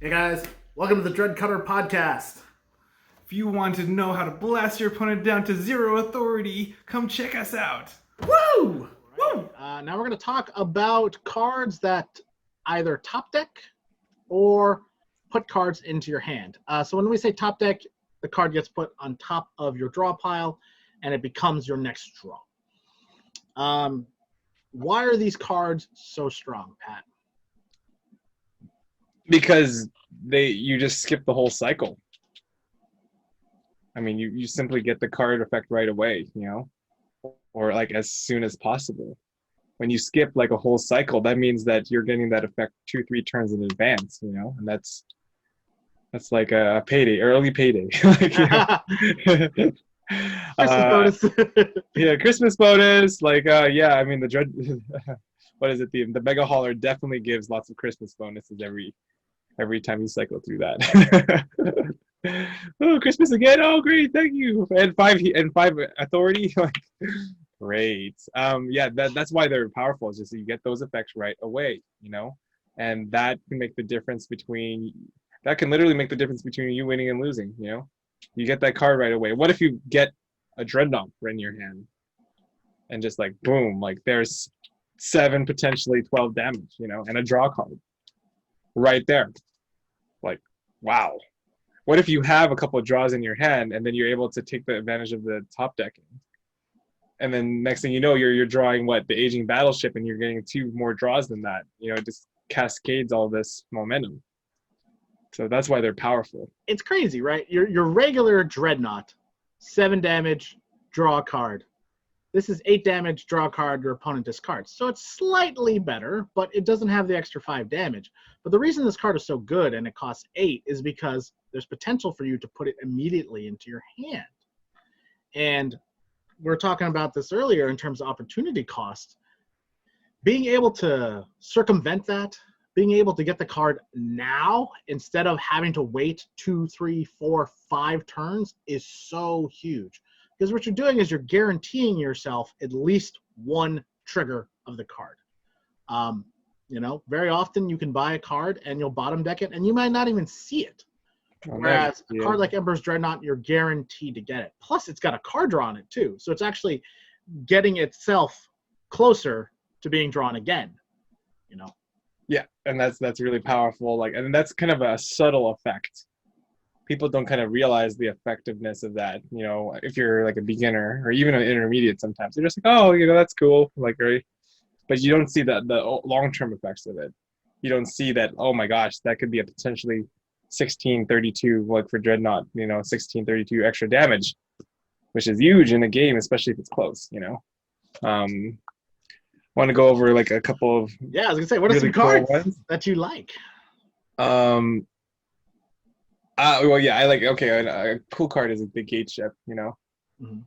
Hey guys, welcome to the Dreadcutter Podcast. If you want to know how to blast your opponent down to zero authority, come check us out. Woo! Woo! Now we're going to talk about cards that either top deck or put cards into your hand. So when we say top deck, the card gets put on top of your draw pile and it becomes your next draw. Why are these cards so strong, Pat? Because you just skip the whole cycle. I mean, you simply get the card effect right away, or like as soon as possible. When you skip like a whole cycle, that means that you're getting that effect 2-3 turns in advance, and that's like a payday, early payday. Christmas bonus. Yeah, Christmas bonus. I mean, the dread. What is it? The Mega Hauler definitely gives lots of Christmas bonuses every time you cycle through that. Oh, Christmas again! Oh, great, thank you. And five authority, great. That's why they're powerful. Is just you get those effects right away, and that can make the difference between. That can literally make the difference between you winning and losing. You get that card right away. What if you get a Dreadnought right in your hand, and just like boom, like there's 7, potentially 12 damage, and a draw card right there. Like, wow. What if you have a couple of draws in your hand and then you're able to take the advantage of the top decking? And then next thing you know, you're drawing the aging battleship, and you're getting 2 more draws than that. It just cascades all this momentum. So that's why they're powerful. It's crazy, right? Your regular Dreadnought, 7 damage, draw a card. This is 8 damage, draw a card, your opponent discards. So it's slightly better, but it doesn't have the extra 5 damage. But the reason this card is so good and it costs 8 is because there's potential for you to put it immediately into your hand. And we were talking about this earlier in terms of opportunity cost. Being able to circumvent that, being able to get the card now instead of having to wait 2, 3, 4, 5 turns is so huge. Because what you're doing is you're guaranteeing yourself at least 1 trigger of the card. Very often you can buy a card and you'll bottom deck it and you might not even see it. Whereas a card like Emperor's Dreadnought, you're guaranteed to get it. Plus, it's got a card draw on it too. So it's actually getting itself closer to being drawn again. Yeah, and that's really powerful. And that's kind of a subtle effect. People don't kind of realize the effectiveness of that. If you're like a beginner or even an intermediate, sometimes they're just like, oh, that's cool, right? But you don't see the long-term effects of it. You don't see that. Oh my gosh, that could be a potentially 1632, like for Dreadnought, 1632 extra damage, which is huge in a game, especially if it's close. Want to go over like a couple of I was gonna say, what are some cards that you like? I like, a cool card is the Gate Ship, Mm-hmm.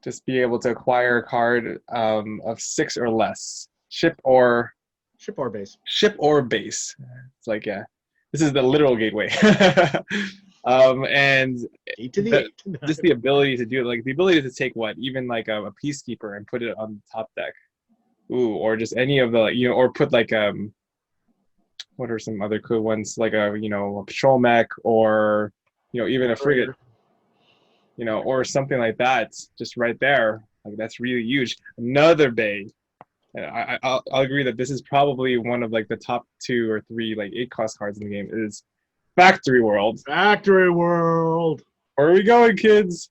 Just be able to acquire a card of 6 or less. Ship or base. It's like, this is the literal gateway. And just the ability to do it, like the ability to take even like a Peacekeeper and put it on the top deck. Ooh, or just any of the, or put like, what are some other cool ones? Like a patrol mech, or, even a frigate, or something like that, just right there. Like that's really huge. Another bay. And I'll agree that this is probably one of like the top 2 or 3 like 8-cost cards in the game is Factory World. Factory World. Where are we going, kids?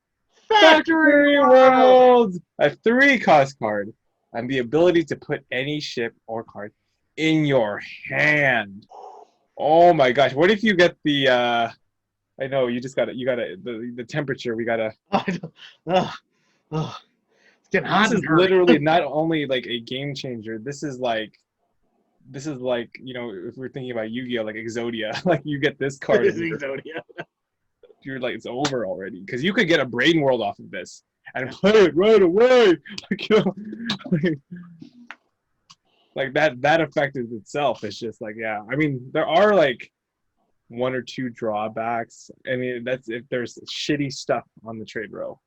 Factory World. A 3-cost card, and the ability to put any ship or card in your hand. Oh my gosh! What if you get the? I know you just got it. You got the temperature. We gotta. It's getting hot. This is literally not only like a game changer. This is like, if we're thinking about Yu-Gi-Oh, like Exodia, like you get this card. Exodia. You're like, it's over already, because you could get a Brain World off of this and play it right away. Like that effect is itself is just like, yeah. I mean, there are like 1 or 2 drawbacks. I mean, that's if there's shitty stuff on the trade row,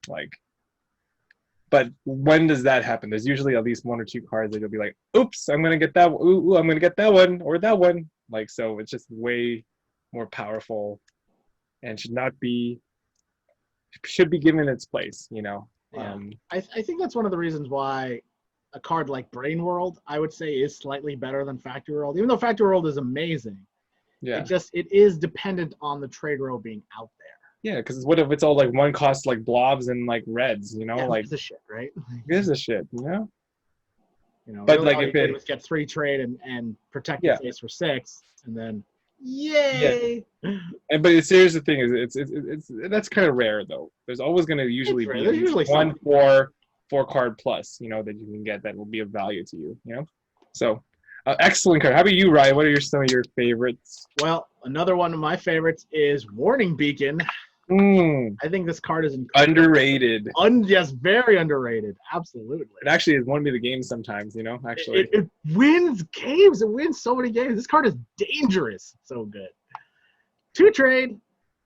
but when does that happen? There's usually at least 1 or 2 cards that you'll be like, oops, I'm gonna get that. Ooh, I'm gonna get that one or that one. So it's just way more powerful, and should be given its place. Yeah. I think that's one of the reasons why a card like Brain World, I would say, is slightly better than Factory World. Even though Factory World is amazing, Yeah. it is dependent on the trade row being out there. Yeah, because what if it's all like one cost like blobs and like reds, Yeah, like gives a shit, right? gives a shit, But But, really like, all if you did it- was get 3 trade and protect Yeah. your face for 6, and then yay! But here's the thing: is it's that's kind of rare though. There's always going to usually rare. be There's usually one some. 4 card plus, that you can get that will be of value to you, So, excellent card. How about you, Ryan? What are some of your favorites? Well, another one of my favorites is Warning Beacon. I think this card is incredible. Underrated. Yes, very underrated. Absolutely. It actually has won me the game sometimes, actually. It wins games. It wins so many games. This card is dangerous. So good. 2 trade,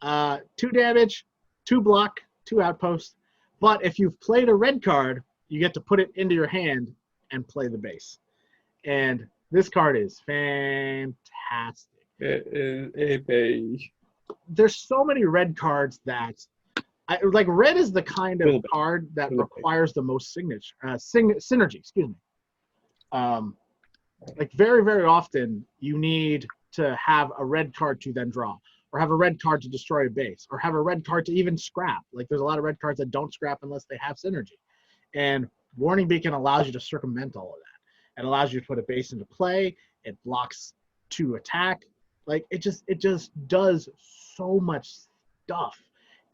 2 damage, 2 block, 2 outpost. But if you've played a red card, you get to put it into your hand and play the base. And this card is fantastic. It is a base. There's so many red cards that red is the kind of card that requires the most synergy. Excuse me. Very, very often you need to have a red card to then draw, or have a red card to destroy a base, or have a red card to even scrap. There's a lot of red cards that don't scrap unless they have synergy. And Warning Beacon allows you to circumvent all of that. It allows you to put a base into play. It blocks 2 attack. It just does so much stuff.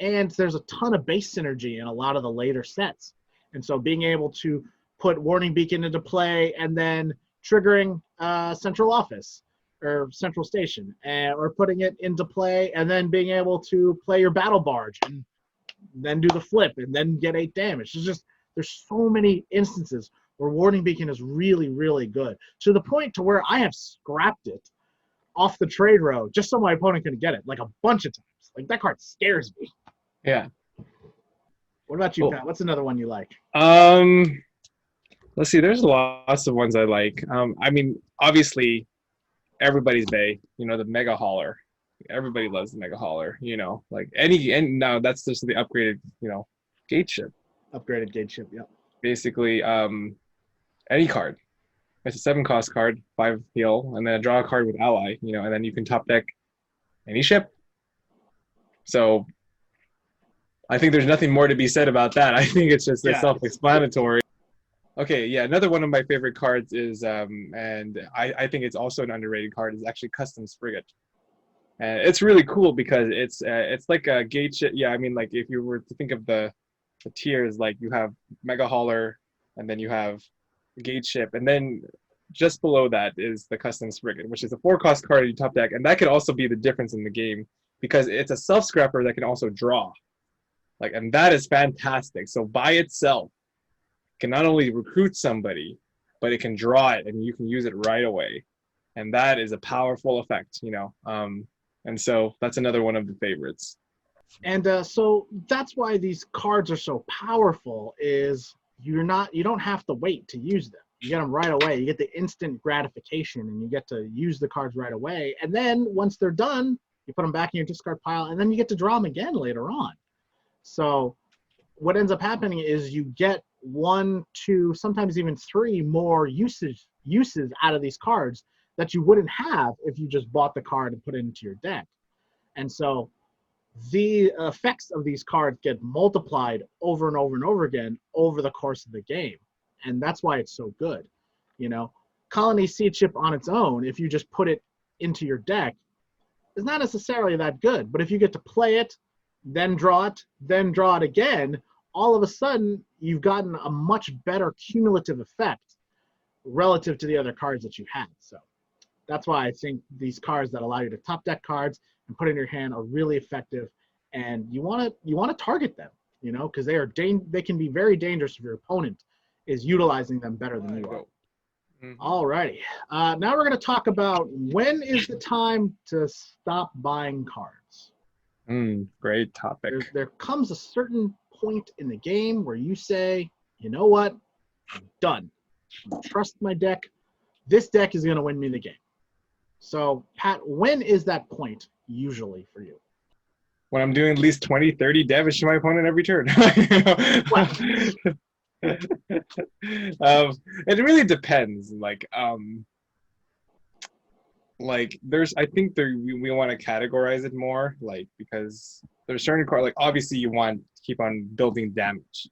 And there's a ton of base synergy in a lot of the later sets. And so being able to put Warning Beacon into play and then triggering Central Office or Central Station, or putting it into play and then being able to play your Battle Barge and then do the flip and then get 8 damage. There's so many instances where Warning Beacon is really, really good, to the point to where I have scrapped it off the trade row just so my opponent can get it, a bunch of times. That card scares me. Yeah. What about you, Pat? What's another one you like? Let's see. There's lots of ones I like. Obviously, everybody's Bay. The Mega Hauler. Everybody loves the Mega Hauler. And now that's just the upgraded, gate ship. Upgraded gate ship. Yep. Basically, any card. It's a 7-cost card, 5 heal, and then draw a card with ally. And then you can top deck any ship. So I think there's nothing more to be said about that. I think it's just self-explanatory. Okay, yeah, another one of my favorite cards is, and I think it's also an underrated card, is actually Customs Frigate. And it's really cool because it's like a gate ship. Yeah, if you were to think of the tiers, you have Mega Hauler, and then you have gate ship, and then just below that is the Customs Frigate, which is a 4-cost card you top deck, and that could also be the difference in the game because it's a self-scrapper that can also draw. And that is fantastic. So by itself, it can not only recruit somebody, but it can draw it, and you can use it right away. And that is a powerful effect, And so that's another one of the favorites. And so that's why these cards are so powerful. Is you don't have to wait to use them. You get them right away. You get the instant gratification, and you get to use the cards right away. And then once they're done, you put them back in your discard pile, and then you get to draw them again later on. So what ends up happening is you get 1, 2, sometimes even 3 more uses out of these cards that you wouldn't have if you just bought the card and put it into your deck. And so the effects of these cards get multiplied over and over and over again over the course of the game. And that's why it's so good. Colony Seed Ship on its own, if you just put it into your deck, is not necessarily that good. But if you get to play it, then draw it again, all of a sudden you've gotten a much better cumulative effect relative to the other cards that you had. So that's why I think these cards that allow you to top deck cards and put in your hand are really effective, and you want to target them, because they can be very dangerous if your opponent is utilizing them better than you are. Mm-hmm. All righty. Now we're going to talk about when is the time to stop buying cards. Great topic. There comes a certain point in the game where you say, you know what, I'm done. I trust my deck. This deck is going to win me the game. So, Pat, when is that point usually for you? When I'm doing at least 20, 30 damage to my opponent every turn. Well, It really depends. There's, I think we want to categorize it more, like, because there's certain cards, like, obviously you want to keep on building damage.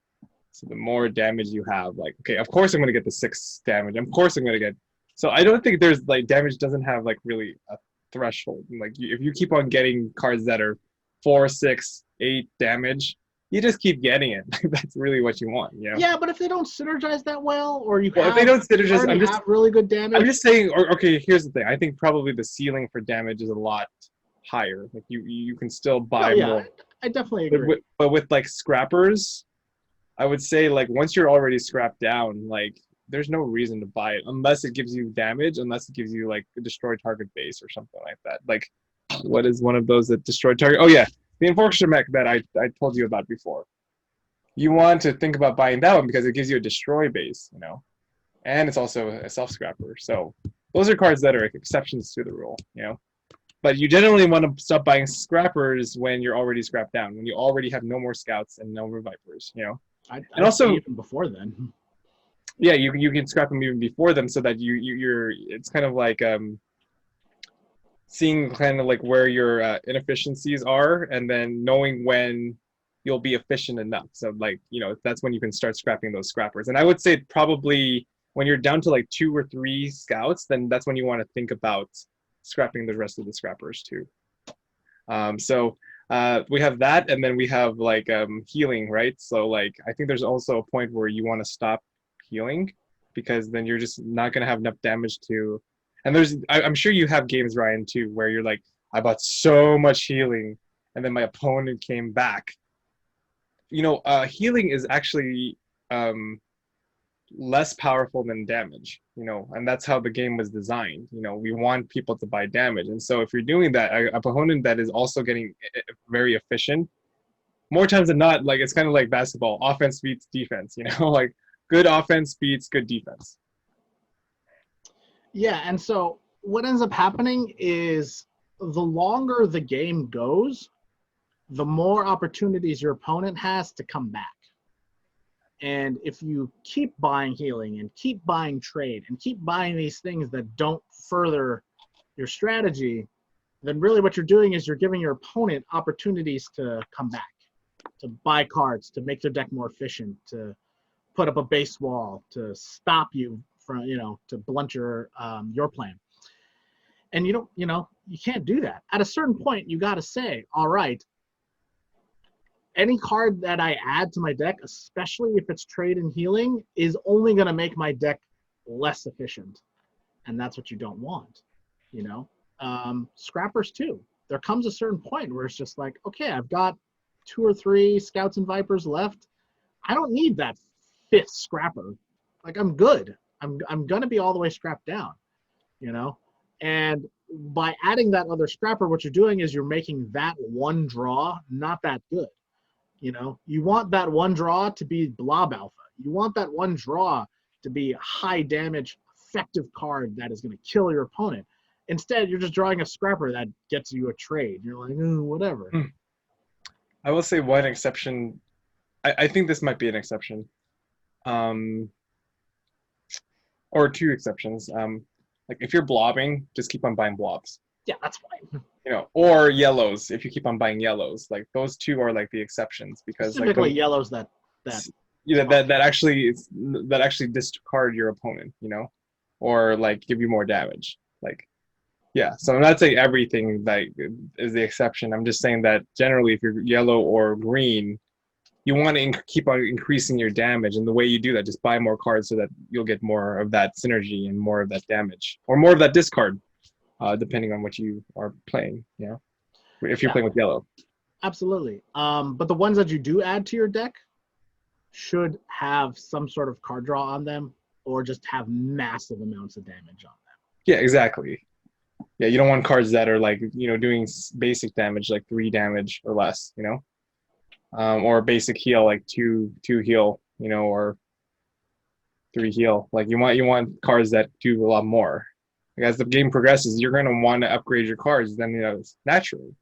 So the more damage you have, like, okay, of course I'm going to get the 6 damage. Of course I'm going to get, so I don't think there's, like, damage doesn't have, like, really a threshold. Like, if you keep on getting cards that are 4, 6, 8 damage, you just keep getting it. That's really what you want, you know? yeah, but if they don't synergize that well, or you If they don't synergize, have really good damage. I'm just saying, okay, here's the thing. I think probably the ceiling for damage is a lot higher. Like, you can still buy more. I definitely agree. But with like scrappers, I would say, like, once you're already scrapped down, like, there's no reason to buy it unless it gives you damage, unless it gives you, like, a destroy target base or something like that. Like, what is one of those that destroy target? Oh yeah, the Enforcer mech that I told you about before. You want to think about buying that one because it gives you a destroy base, you know, and it's also a self scrapper. So those are cards that are exceptions to the rule, you know. But you generally want to stop buying scrappers when you're already scrapped down, when you already have no more scouts and no more vipers, you know. And also even before then. Yeah, you can scrap them even before them, so that you're it's kind of like seeing kind of like where your inefficiencies are, and then knowing when you'll be efficient enough. So, like, you know, that's when you can start scrapping those scrappers. And I would say probably when you're down to like 2 or 3 scouts, then that's when you want to think about scrapping the rest of the scrappers too. We have that, and then we have like healing, right? So, like, I think there's also a point where you want to stop healing, because then you're just not going to have enough damage to. And I'm sure you have games, Ryan, too, where you're like, I bought so much healing, and then my opponent came back. You know, healing is actually less powerful than damage, you know, and that's how the game was designed. You know, we want people to buy damage. And so if you're doing that, a opponent that is also getting very efficient, more times than not, like, it's kind of like basketball, offense beats defense, you know, like, good offense beats good defense. Yeah, and so what ends up happening is the longer the game goes, the more opportunities your opponent has to come back. And if you keep buying healing and keep buying trade and keep buying these things that don't further your strategy, then really what you're doing is you're giving your opponent opportunities to come back, to buy cards, to make their deck more efficient, to put up a base wall, to stop you from, you know, to blunt your plan. And you can't do that. At a certain point, you got to say, all right, any card that I add to my deck, especially if it's trade and healing, is only going to make my deck less efficient. And that's what you don't want, you know? Scrappers too. There comes a certain point where it's just like, okay, I've got 2 or 3 Scouts and Vipers left. I don't need that 5th scrapper. Like, I'm good. I'm going to be all the way scrapped down, you know? And by adding that other scrapper, what you're doing is you're making that one draw not that good. You know, you want that one draw to be blob alpha. You want that one draw to be a high damage, effective card that is going to kill your opponent. Instead, you're just drawing a scrapper that gets you a trade. You're like, oh, whatever. I will say one exception. I think this might be an exception. Or 2 exceptions. Like, if you're blobbing, just keep on buying blobs. Yeah, that's fine. You know, or yellows, if you keep on buying yellows. Like, those 2 are like the exceptions, because specifically like yellows that actually discard your opponent, you know, or like give you more damage. Like, yeah. So I'm not saying everything like is the exception. I'm just saying that generally, if you're yellow or green, you want to keep on increasing your damage, and the way you do that, just buy more cards so that you'll get more of that synergy and more of that damage, or more of that discard, depending on what you are playing. You know, if you're playing with yellow. Absolutely. But the ones that you do add to your deck should have some sort of card draw on them, or just have massive amounts of damage on them. Yeah, exactly. Yeah, you don't want cards that are like, you know, doing basic damage, like 3 damage or less, you know, or basic heal, like 2 heal, you know, or 3 heal. Like, you want cards that do a lot more. As the game progresses, you're going to want to upgrade your cards, then, naturally.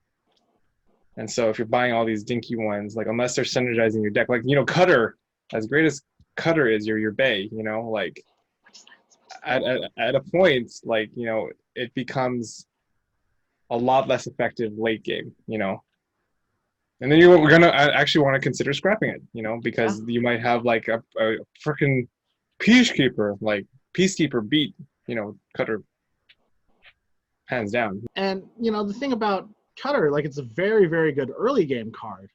And so if you're buying all these dinky ones, like, unless they're synergizing your deck, like, Cutter, as great as Cutter is, your bay, like, at a point, like, it becomes a lot less effective late game, And then we're going to actually want to consider scrapping it, because you might have, like, a freaking Peacekeeper, like, Peacekeeper beat, Cutter hands down. And, the thing about Cutter, like, it's a very, very good early game card.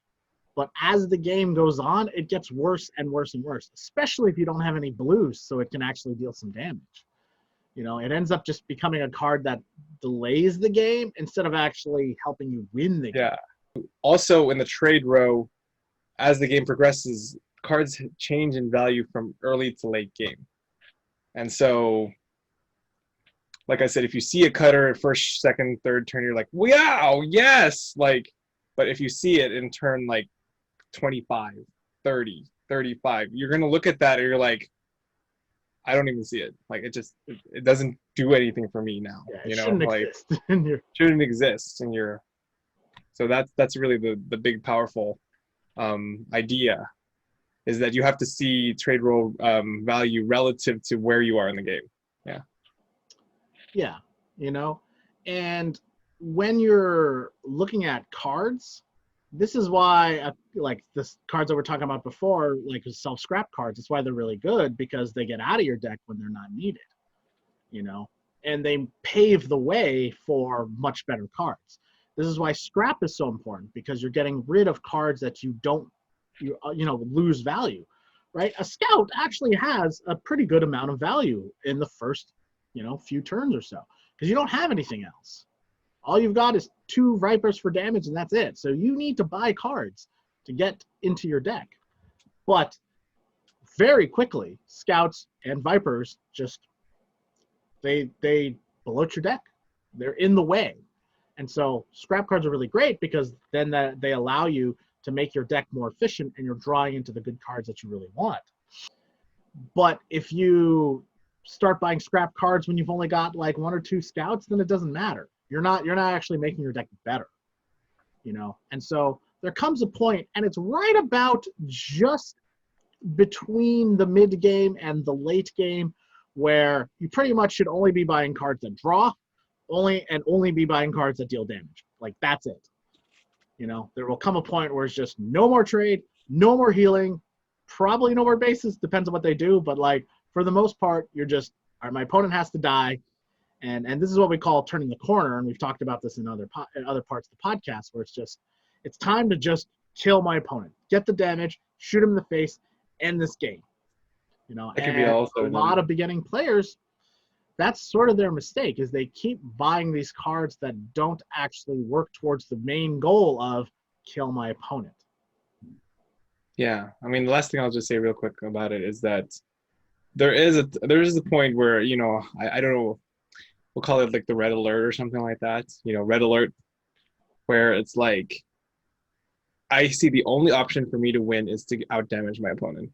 But as the game goes on, it gets worse and worse and worse, especially if you don't have any blues, so it can actually deal some damage. It ends up just becoming a card that delays the game instead of actually helping you win the game. Yeah. Also, in the trade row, as the game progresses, cards change in value from early to late game. And so, like I said, if you see a Cutter first, second, third turn, you're like, wow, yes! Like, but if you see it in turn, like, 25, 30, 35, you're going to look at that and you're like, I don't even see it. Like, it doesn't do anything for me now. Yeah, shouldn't exist. Shouldn't exist. And so that's really the big, powerful idea, is that you have to see trade roll value relative to where you are in the game. Yeah. Yeah, and when you're looking at cards, this is why, like, the cards that we're talking about before, like self-scrap cards, that's why they're really good, because they get out of your deck when they're not needed, and they pave the way for much better cards. This is why scrap is so important, because you're getting rid of cards that you lose value, right? A scout actually has a pretty good amount of value in the first, few turns or so, because you don't have anything else. All you've got is 2 Vipers for damage, and that's it. So you need to buy cards to get into your deck. But very quickly, Scouts and Vipers just, they bloat your deck. They're in the way. And so scrap cards are really great, because then they allow you to make your deck more efficient, and you're drawing into the good cards that you really want. But if you start buying scrap cards when you've only got like 1 or 2 Scouts, then it doesn't matter. You're not actually making your deck better, And so there comes a point, and it's right about just between the mid game and the late game, where you pretty much should only be buying cards that draw, only be buying cards that deal damage. Like, that's it. There will come a point where it's just no more trade, no more healing, probably no more bases, depends on what they do, but, like, for the most part, you're just, all right, my opponent has to die. And this is what we call turning the corner, and we've talked about this in other parts of the podcast, where it's time to just kill my opponent, get the damage, shoot him in the face, end this game. It could be also a lot of beginning players, that's sort of their mistake, is they keep buying these cards that don't actually work towards the main goal of kill my opponent. Yeah, I mean, the last thing I'll just say real quick about it is that there is a point where, I don't know, we'll call it like the red alert or something like that, red alert, where it's like, I see the only option for me to win is to outdamage my opponent,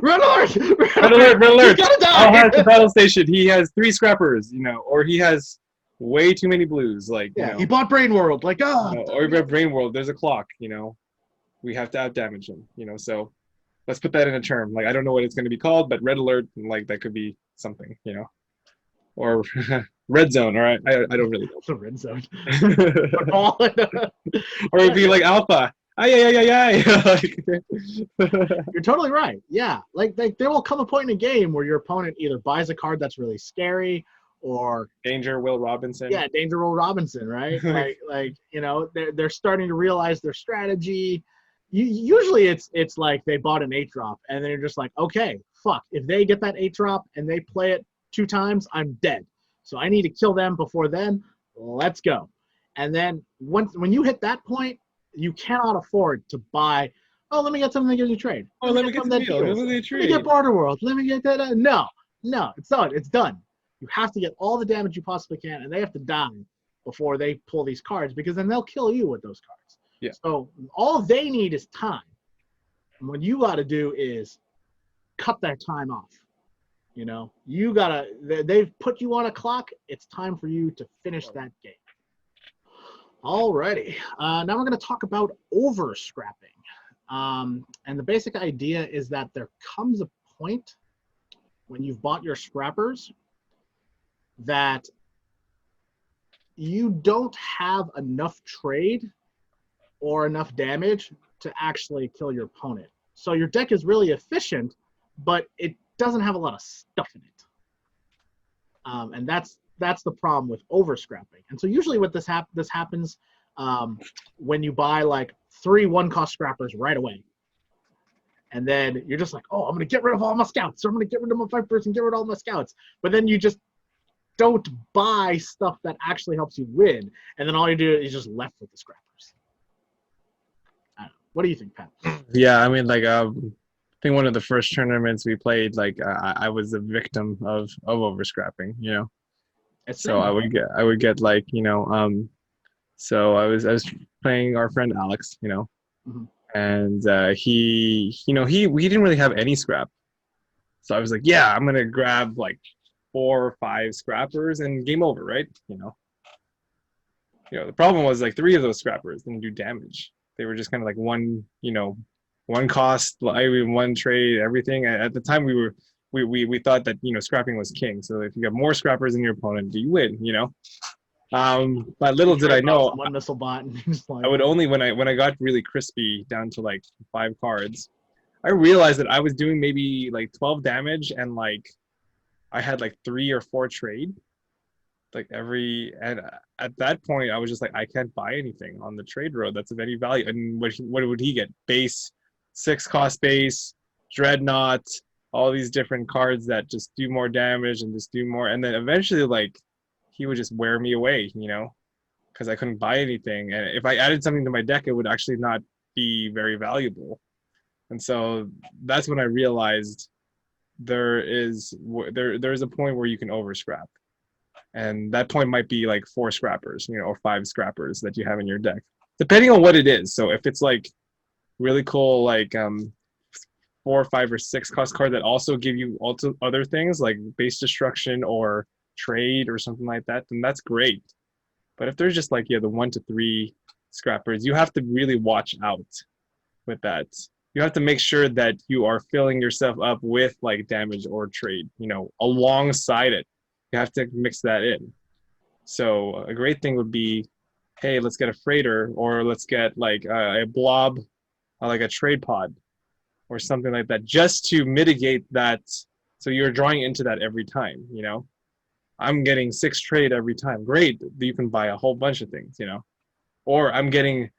Red alert! Red alert! Red alert! He's gonna die! I'll have the battle station. He has 3 scrappers, or he has way too many blues. Like, he bought Brain World. Like, or he bought Brain World. There's a clock. We have to outdamage him. So let's put that in a term. Like, I don't know what it's going to be called, but red alert, like, that could be something. Or red zone. All right, I don't really know. The red zone. Or it'd be like alpha. Ay. You're totally right. Yeah, like there will come a point in a game where your opponent either buys a card that's really scary, or Danger Will Robinson. Yeah, Danger Will Robinson, right? They're starting to realize their strategy. Usually it's like they bought an 8-drop, and then you're just like, okay, fuck. If they get that 8-drop and they play it 2 times, I'm dead. So I need to kill them before then. Let's go. And then when you hit that point, you cannot afford to buy, let me get something that gives you trade. Let me get the deal. Let me get Barter World. Let me get that. No, it's done. It's done. You have to get all the damage you possibly can, and they have to die before they pull these cards, because then they'll kill you with those cards. Yeah. So all they need is time. And what you got to do is cut that time off. They've put you on a clock. It's time for you to finish that game. Alrighty. Now we're going to talk about overscrapping. And the basic idea is that there comes a point when you've bought your scrappers that you don't have enough trade or enough damage to actually kill your opponent. So your deck is really efficient, but it doesn't have a lot of stuff in it. And that's the problem with overscrapping. And so usually what this happens when you buy like 3 1-cost scrappers right away. And then you're just like, oh, I'm going to get rid of all my scouts. So I'm going to get rid of my 5-person, get rid of all my scouts. But then you just don't buy stuff that actually helps you win. And then all you do is just left with the scrappers. I don't know. What do you think, Pat? Yeah, I mean, like, I think one of the first tournaments we played, like, I was a victim of overscrapping, So I would get like, so I was playing our friend Alex, Mm-hmm. and he didn't really have any scrap. So I was like, yeah, I'm going to grab like 4 or 5 scrappers and game over, right? The problem was like 3 of those scrappers didn't do damage. They were just kind of like one cost, one trade, everything. At the time we thought that, scrapping was king. So if you got more scrappers than your opponent, you win, But little did I know, one missile bot. And just like, I would only, when I got really crispy down to like 5 cards, I realized that I was doing maybe like 12 damage and like I had like 3 or 4 trade. And at that point I was just like, I can't buy anything on the trade road that's of any value. And what would he get? Base, 6-cost base, Dreadnought, all these different cards that just do more damage and just do more. And then eventually like he would just wear me away, because I couldn't buy anything. And if I added something to my deck, it would actually not be very valuable. And so that's when I realized there's a point where you can overscrap. And that point might be like 4 scrappers, or 5 scrappers that you have in your deck, depending on what it is. So if it's like really cool, like 4, 5, or 6 cost card that also give you also other things like base destruction or trade or something like that, then that's great. But if there's just like the 1 to 3 scrappers, you have to really watch out with that. You have to make sure that you are filling yourself up with like damage or trade, alongside it. You have to mix that in. So a great thing would be, hey, let's get a freighter, or let's get like a blob, like a trade pod or something like that, just to mitigate that. So you're drawing into that every time, I'm getting 6 trade every time. Great. You can buy a whole bunch of things, or I'm getting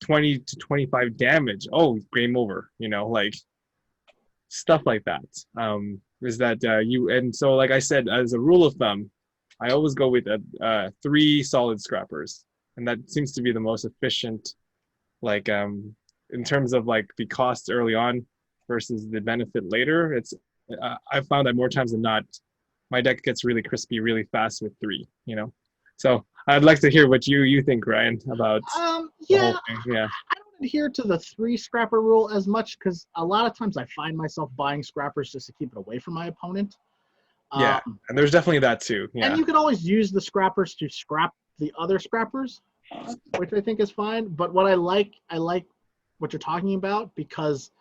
20 to 25 damage. Oh, game over, like stuff like that. Is that and so like I said, as a rule of thumb, I always go with 3 solid scrappers, and that seems to be the most efficient, like in terms of like the cost early on versus the benefit later. It's I found that more times than not, my deck gets really crispy really fast with 3. So I'd like to hear what you think, Ryan, about the whole thing. Yeah. I don't adhere to the 3 scrapper rule as much, because a lot of times I find myself buying scrappers just to keep it away from my opponent. Yeah, and there's definitely that too. Yeah. And you can always use the scrappers to scrap the other scrappers, which I think is fine. But what I like what you're talking about, because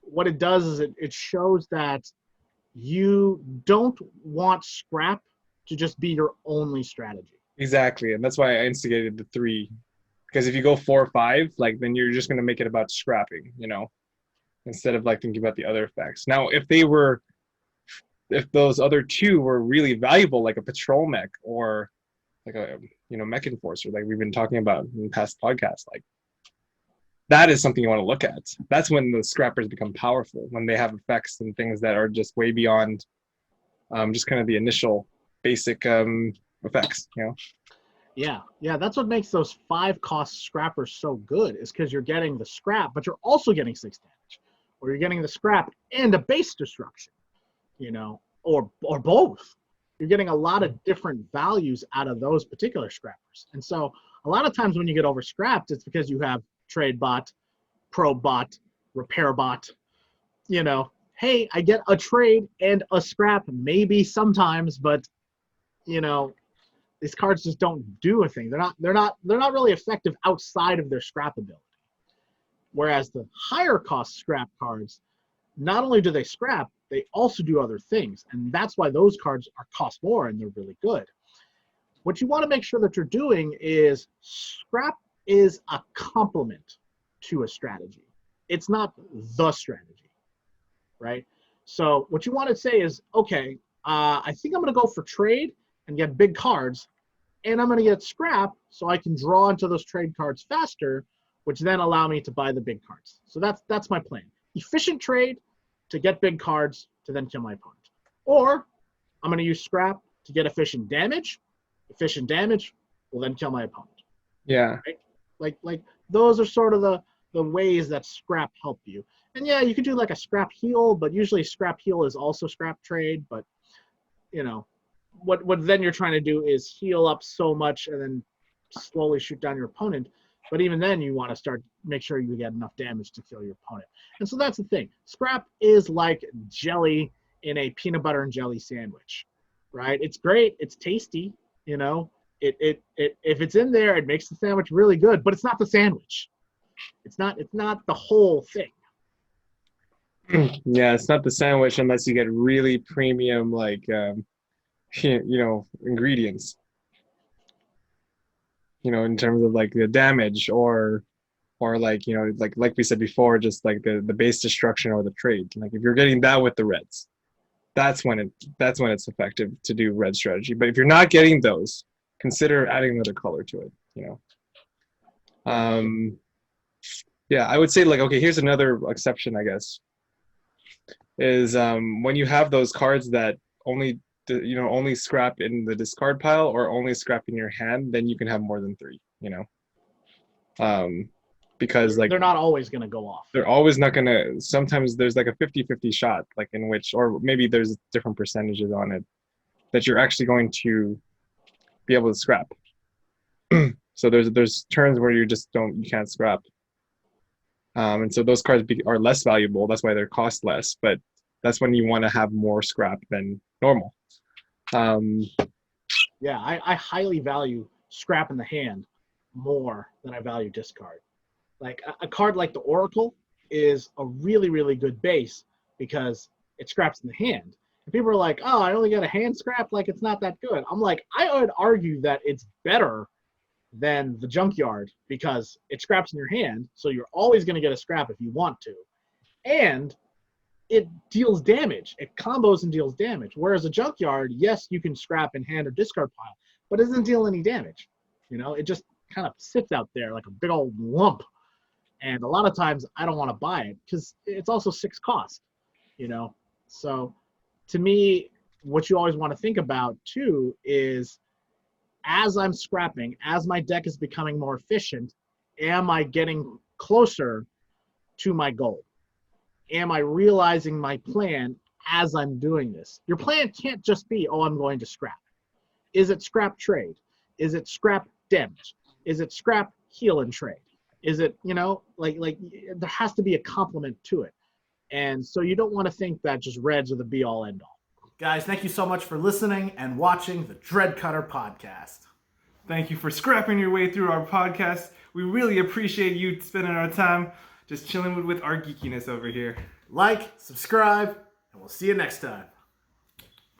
what it does is it shows that you don't want scrap to just be your only strategy. Exactly, and that's why I instigated the 3. Because if you go 4 or 5, like then you're just going to make it about scrapping, instead of like thinking about the other effects. Now, if those other 2 were really valuable, like a patrol mech or like a mech enforcer, like we've been talking about in past podcasts, like that is something you want to look at. That's when the scrappers become powerful, when they have effects and things that are just way beyond just kind of the initial basic effects, Yeah, that's what makes those 5-cost scrappers so good, is because you're getting the scrap, but you're also getting 6 damage, or you're getting the scrap and a base destruction, or both. You're getting a lot of different values out of those particular scrappers. And so a lot of times when you get over scrapped, it's because you have trade bot, probe bot, repair bot, hey, hey, I get a trade and a scrap maybe sometimes, but these cards just don't do a thing. They're not really effective outside of their scrap ability. Whereas the higher cost scrap cards, not only do they scrap, they also do other things. And that's why those cards cost more and they're really good. What you want to make sure that you're doing is scrap is a complement to a strategy. It's not the strategy, right? So what you want to say is, okay, I think I'm going to go for trade and get big cards, and I'm going to get scrap so I can draw into those trade cards faster, which then allow me to buy the big cards. So that's my plan. Efficient trade to get big cards to then kill my opponent. Or I'm going to use scrap to get efficient damage. Efficient damage will then kill my opponent. Yeah. Right? Like those are sort of the ways that scrap help you. And yeah, you could do like a scrap heal, but usually scrap heal is also scrap trade. But what then you're trying to do is heal up so much and then slowly shoot down your opponent. But even then, you want to make sure you get enough damage to kill your opponent. And so that's the thing. Scrap is like jelly in a peanut butter and jelly sandwich, right? It's great. It's tasty. If it's in there, it makes the sandwich really good. But it's not the sandwich. It's not the whole thing. Yeah, it's not the sandwich unless you get really premium, ingredients. In terms of like the damage or like we said before, just like the base destruction or the trade. Like if you're getting that with the reds, that's when it's effective to do red strategy. But if you're not getting those, consider adding another color to it. Yeah, I would say okay, here's another exception, I guess, is when you have those cards that only scrap in the discard pile or only scrap in your hand, then you can have more than 3, because they're not always going to go off. They're always not going to. Sometimes there's like a 50-50 shot, like in which, or maybe there's different percentages on it that you're actually going to be able to scrap. So there's turns where you can't scrap. And so those cards are less valuable. That's why they cost less, but that's when you want to have more scrap than normal. Yeah, I highly value scrap in the hand more than I value discard. Like a card like the Oracle is a really, really good base because it scraps in the hand. And people are like, oh, I only got a hand scrap, like it's not that good. I'm like, I would argue that it's better than the Junkyard because it scraps in your hand, so you're always going to get a scrap if you want to. And it deals damage. It combos and deals damage. Whereas a Junkyard, yes, you can scrap in hand or discard pile, but it doesn't deal any damage. It just kind of sits out there like a big old lump. And a lot of times I don't want to buy it because it's also 6 cost, So to me, what you always want to think about too is as I'm scrapping, as my deck is becoming more efficient, am I getting closer to my goal? Am I realizing my plan as I'm doing this? Your plan can't just be, oh, I'm going to scrap. Is it scrap trade? Is it scrap damage? Is it scrap heal and trade? Is it, like there has to be a complement to it. And so you don't want to think that just reds are the be all end all. Guys, thank you so much for listening and watching the Dreadcutter Podcast. Thank you for scrapping your way through our podcast. We really appreciate you spending our time just chilling with our geekiness over here. Like, subscribe, and we'll see you next time.